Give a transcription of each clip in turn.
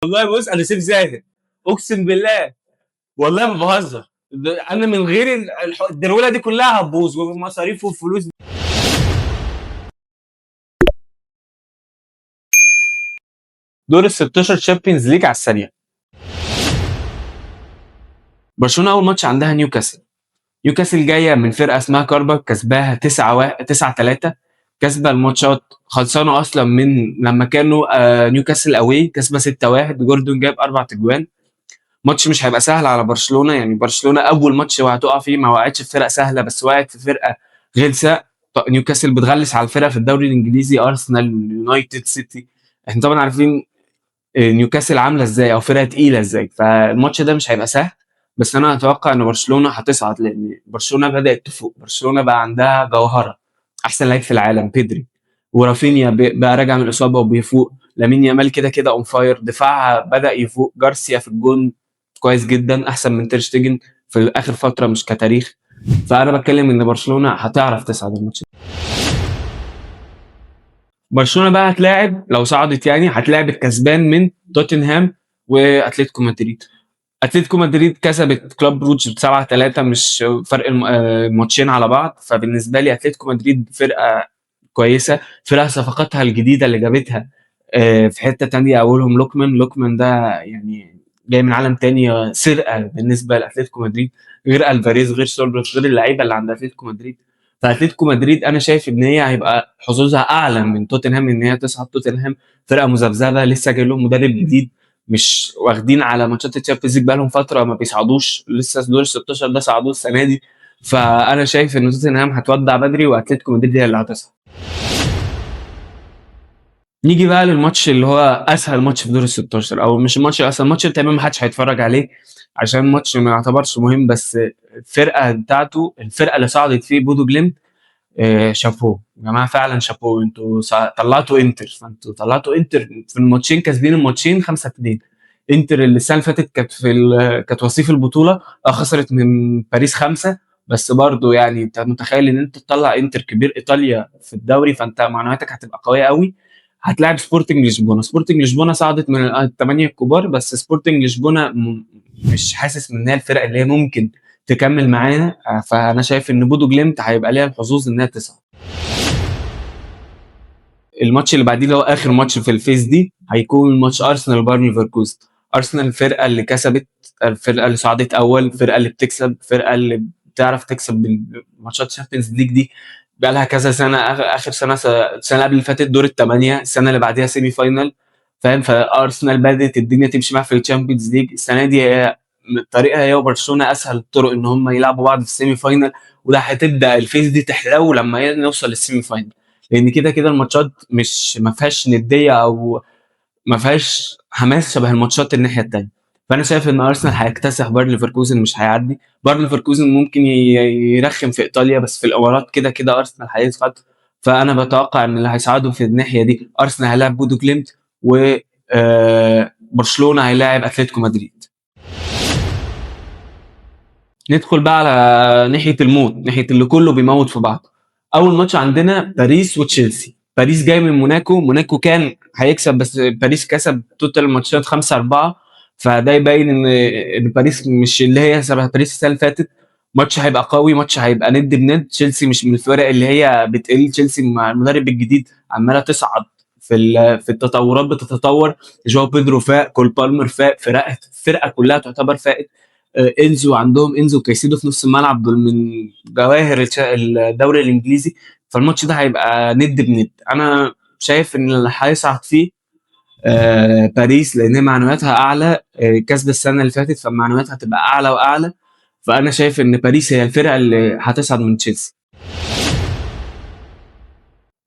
والله بص انا سيف زاهد، اقسم بالله، والله ما بهزر. انا من غير الدروله دي كلها هتبوظ ومصاريف وفلوس. دور ال 16 تشامبيونز ليج على السريع. برشلونه اول ماتش عندها نيوكاسل. نيوكاسل جايه من فرقه اسمها كاربا، كسباها 9-3. كسبه الماتشات خلصانه اصلا من لما كانوا نيوكاسل اوي، كسبه 6-1. جوردون جاب 4 تجوان. ماتش مش هيبقى سهل على برشلونه، يعني برشلونه اول ماتش وهتقع فيه، ما وقعتش في فرقه سهله بس وقعت في فرقه غلسه. نيوكاسل بتغلس على الفرق في الدوري الانجليزي، ارسنال، يونايتد، سيتي. احنا طبعا عارفين نيوكاسل عامله ازاي او فرقه تقيله ازاي، فالماتش ده مش هيبقى سهل. بس انا اتوقع ان برشلونه هتصعد، لان برشلونه بدات تفوق. برشلونه بقى عندها جوهره، احسن لعيب في العالم بيدري، ورافينيا بقى راجع من الاصابه وبيفوق. لامين يامال كده كده اون فاير، دفاعها بدا يفوق. جارسيا في الجون كويس جدا، احسن من تيرشتيجن في اخر فتره مش كتاريخ. فانا بتكلم ان برشلونه هتعرف تصعد الماتش ده. برشلونه بقى هتلاعب لو صعدت، يعني هتلاعب الكسبان من توتنهام واتلتيكو مدريد. اتلتيكو مدريد كسبت كلوب بروج ب 7-3، مش فرق الماتشين على بعض. فبالنسبه لي اتلتيكو مدريد فرقه كويسه، فرقه صفقاتها الجديده اللي جابتها في حته تانية. اولهم لوكمان ده يعني جاي من عالم تاني، سرقه بالنسبه لاتلتيكو مدريد. غير الفاريز، غير سولبرت، غير اللعيبه اللي عند اتلتيكو مدريد. فاتلتيكو مدريد انا شايف ان هي هيبقى حظوظها اعلى من توتنهام ان هي تصعد. توتنهام فرقه مذبذبه، لسه جاي لهم مدرب جديد، مش واخدين على ماتشات الشامبيونز ليج، بقالهم فتره ما بيصعدوش، لسه دور ال 16 ده صعدوه السنه دي. فانا شايف ان توتنهام هتودع بدري واتلتيكو مدريد هي اللي هتصعد. نيجي بقى للماتش اللي هو اسهل ماتش في دور ال 16، او مش الماتش الاسهل، الماتش اللي تقريبا ما حدش هيتفرج عليه عشان الماتش ما يعتبرش مهم. بس الفرقه بتاعته، الفرقه اللي صعدت فيه بودو جليم، شابوه يا جماعه، فعلا شابوه. انتوا طلعتوا انتر، فانتوا طلعتوا انتر في الماتشين، كاسبين الماتشين 5-2. انتر اللي السنه اللي فاتت كانت كانت وصيف البطوله، خسرت من باريس 5. بس برضه يعني انت متخيل ان انت تطلع انتر كبير ايطاليا في الدوري، فانت معنوياتك هتبقى قويه قوي. هتلاعب سبورتنج لشبونه. سبورتنج لشبونه صعدت من الثمانيه الكبار، بس سبورتنج لشبونه مش حاسس ان هي الفرقه اللي هي ممكن تكمل معانا. فانا شايف ان بودو جليمت هيبقى ليها الحظوظ انها تصعد. الماتش اللي بعديه اللي هو اخر ماتش في الفيز دي هيكون ماتش ارسنال بايرن ليفركوزن. ارسنال الفرقه اللي كسبت، الفرقه اللي صعدت اول، الفرقه اللي بتكسب، الفرقه اللي بتعرف تكسب ماتشات الشامبيونز ليج دي. بقى لها كذا سنه، اخر سنه السنه قبل اللي فاتت دور الثمانيه، السنه اللي بعديها سيمي فاينال. فاهم؟ فارسنال بدات الدنيا تمشي معاها في الشامبيونز ليج. السنه دي هي طريقها هي وبرشلونه اسهل الطرق ان هم يلعبوا بعض في السيمي فاينال، وده هتبدا الفيز دي تحلو لما نوصل للسيمي فاينال. لان كده كده الماتشات مش ما فيهاش نديه او ما فيهاش حماس شبه الماتشات الناحيه التانيه. فانا شايف ان ارسنال هيكتسح بايرن ليفركوزن، مش هيعدي. بايرن ليفركوزن ممكن يرخم في ايطاليا، بس في الامارات كده كده ارسنال هيصعد. فانا بتوقع ان اللي هيصعدوا في الناحيه دي ارسنال هيلاعب بودو كليمت، و برشلونه هيلاعب اتلتيكو مدريد. ندخل بقى على ناحيه الموت، ناحيه اللي كله بيموت في بعض. اول ماتش عندنا باريس وتشيلسي. باريس جاي من موناكو، موناكو كان هيكسب بس باريس كسب توتال ماتشات 5-4. فده يبين ان باريس مش اللي هي شبه باريس السنه اللي فاتت. ماتش هيبقى قوي، ماتش هيبقى ند بند. تشيلسي مش من الفرق اللي هي بتقل، تشيلسي مع المدرب الجديد عماله تصعد في التطورات، بتتطور. جواو بيدرو فاق، كول بالمر فاق، فرقه كلها تعتبر فاقت. انزو، عندهم انزو كايسيدو في نص الملعب، دول من جواهر الدوري الانجليزي. فالماتش ده هيبقى ند بند. انا شايف ان اللي هيصعد فيه باريس، لان معنوياتها اعلى، كسب السنه اللي فاتت، فمعنوياتها هتبقى اعلى واعلى. فانا شايف ان باريس هي الفرقه اللي هتصعد من تشيلسي.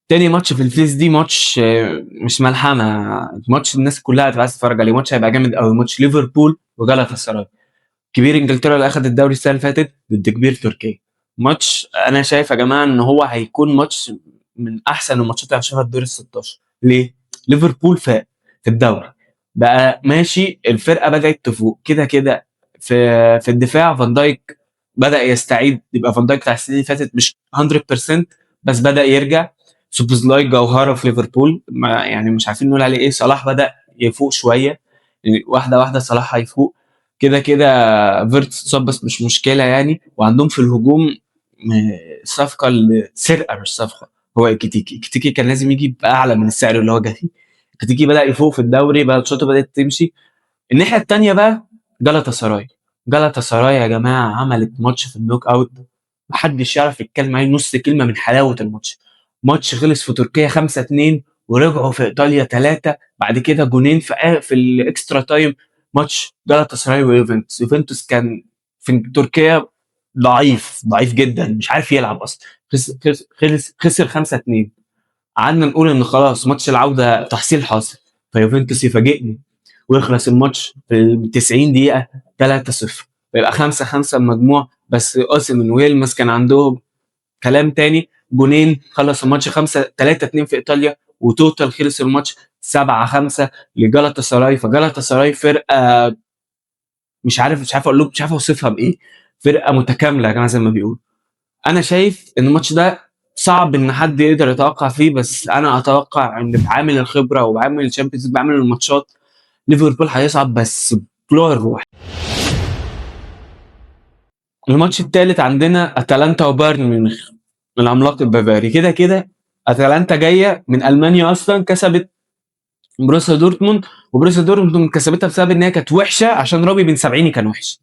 تاني ماتش في الفيز دي ماتش مش ملحمه، ماتش الناس كلها هتبقى عايزه تتفرج عليه. ماتش هيبقى جامد قوي، ماتش ليفربول وجالاتا سراي. كبير انجلترا اللي اخذ الدوري السنه اللي فاتت ضد كبير تركيا. ماتش انا شايف يا جماعه ان هو هيكون ماتش من احسن الماتشات اللي هنشوفها في الدور ال 16. ليه؟ ليفربول فاق في الدوري، بقى ماشي، الفرقه بدات تفوق كده كده. في الدفاع فان دايك بدا يستعيد، يبقى فان دايك بتاع السنه اللي فاتت مش 100%، بس بدا يرجع. سوبوزلاي جوهره في ليفربول، ما يعني مش عارفين نقول عليه ايه. صلاح بدا يفوق شويه. يعني واحده واحده صلاح هيفوق. كده كده فيرتس اتصاب بس مش مشكله يعني. وعندهم في الهجوم صفقه سرقه مش صفقه، هو اكتيكي كان لازم يجي باعلى من السعر اللي هو جه فيه. اكتيكي بدا يفوق في الدوري، بقى شوطه بدات تمشي. الناحيه التانيه بقى جالاتا سراي. جالاتا سراي يا جماعه عملت ماتش في النوك اوت محدش يعرف يتكلم عليه نص كلمه من حلاوه الماتش. ماتش خلص في تركيا 5-2 ورجعوا في ايطاليا 3، بعد كده جونين في الاكسترا تايم. ماتش جالاتا سراي ويوفنتوس. يوفنتوس كان في تركيا ضعيف جدا، مش عارف يلعب اصلا. خسر 5-2. قعدنا نقول ان خلاص ماتش العوده تحصيل حاصل، فيوفنتوس يفاجئني ويخلص الماتش في 90 دقيقه 3-0، ويبقى 5-5 المجموع. بس اوسيمين ويلمس كان عندهم كلام تاني. جونين خلص الماتش 3-2 في ايطاليا، وتوتال خلص الماتش 7-5 لجالاتا سراي. فجالاتا سراي فرقه مش عارف اقول لكم، مش عارف اوصفها بايه. فرقه متكامله يا جماعه زي ما بيقولوا. انا شايف ان الماتش ده صعب ان حد يقدر يتوقع فيه، بس انا اتوقع ان بعامل الخبره وبعامل الشامبيونز بعامل الماتشات ليفربول هيصعد بس بطلوع الروح. الماتش الثالث عندنا اتلانتا وبايرن ميونخ، العملاق البافاري. كده كده اتلانتا جايه من المانيا اصلا، كسبت بروسيا دورتموند، وبروسيا دورتموند كسبتها بسبب ان هي كانت وحشه عشان رابي بن سبعيني كان وحش.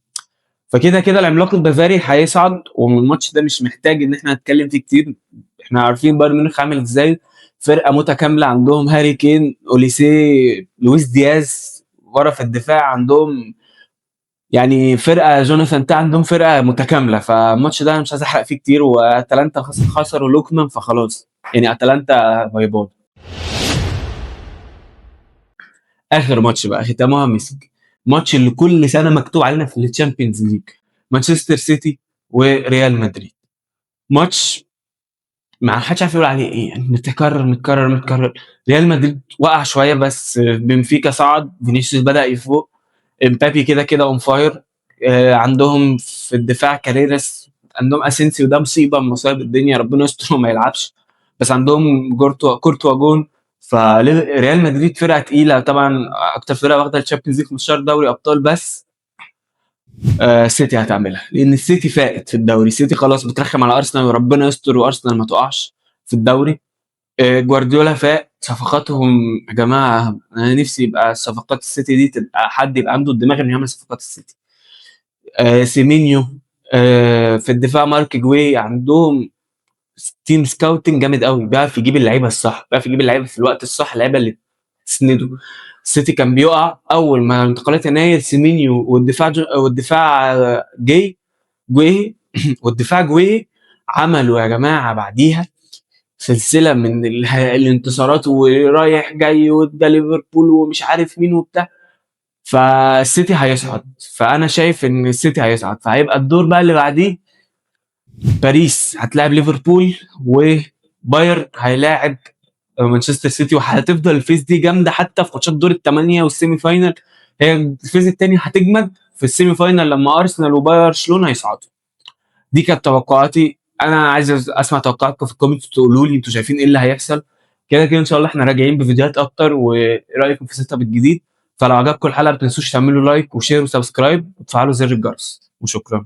فكده كده العملاق البافاري هيصعد، والماتش ده مش محتاج ان احنا نتكلم فيه كتير. احنا عارفين بايرن ميونخ عامل ازاي. فرقه متكامله، عندهم هاري كين، اوليسي، لويس دياز ورا في الدفاع. عندهم يعني فرقه جوناثان تا، عندهم فرقه متكامله. فالماتش ده انا مش عايز احرق فيه كتير، واتلانتا خسروا لوكمان فخلاص يعني اتلانتا باي باي. اخر ماتش بقى ختامها مسك، ماتش اللي كل سنه مكتوب علينا في الشامبيونز ليج، مانشستر سيتي وريال مدريد. ماتش ما حدش عارف يقول عليه ايه يعني، متكرر. ريال مدريد وقع شويه بس بنفيكا صعد، فينيسيوس بدا يفوق، امبابي كده كده اون فاير. عندهم في الدفاع كاريراس، عندهم اسينسيو ده مصيبه من مصايب الدنيا، ربنا يستر وما يلعبش. بس عندهم كورتوا جون. فريال مدريد فرقه تقيله طبعا، اكتر فرقه واخده الشامبيونز ليج 15 دوري ابطال. بس السيتي هتعملها، لان السيتي فائت في الدوري. السيتي خلاص بترخم على ارسنال، وربنا يستر وارسنال ما تقعش في الدوري. جوارديولا فاق صفقاتهم. يا جماعه انا نفسي يبقى صفقات السيتي دي تبقى حد يبقى عنده الدماغ انه يعمل صفقات السيتي. سيمينيو. في الدفاع مارك جوي. عندهم تيم سكاوتنج جامد قوي، بيعرف يجيب اللعيبه الصح، بيعرف يجيب اللعيبه في الوقت الصح، اللعيبه اللي تسنده. السيتي كان بيقع اول ما انتقالات يناير، سيمينيو والدفاع جوي والدفاع جوي عملوا يا جماعه بعديها سلسله من الانتصارات ورايح جاي، وده ليفربول ومش عارف مين وبتاع. فالسيتي هيصعد، فانا شايف ان السيتي هيصعد. فهيبقى الدور بقى اللي بعديه باريس هتلاعب ليفربول، وبايرن هيلاعب مانشستر سيتي. وهتفضل الفيز دي جامده حتى في ماتشات دور الثمانيه والسيمي فاينل. هي الفيز الثاني هتجمد في السيمي فاينل لما ارسنال وبرشلونه هيصعدوا. دي كانت توقعاتي. انا عايز اسمع توقعاتكم في الكومنت، تقولوا لي انتوا شايفين ايه اللي هيحصل. كده كده ان شاء الله احنا راجعين بفيديوهات اكتر، وايه رايكم في السيت اب الجديد. فلو عجبكم الحلقه ما تنسوش تعملوا لايك وشير وسبسكرايب وتفعلوا زر الجرس، وشكرا.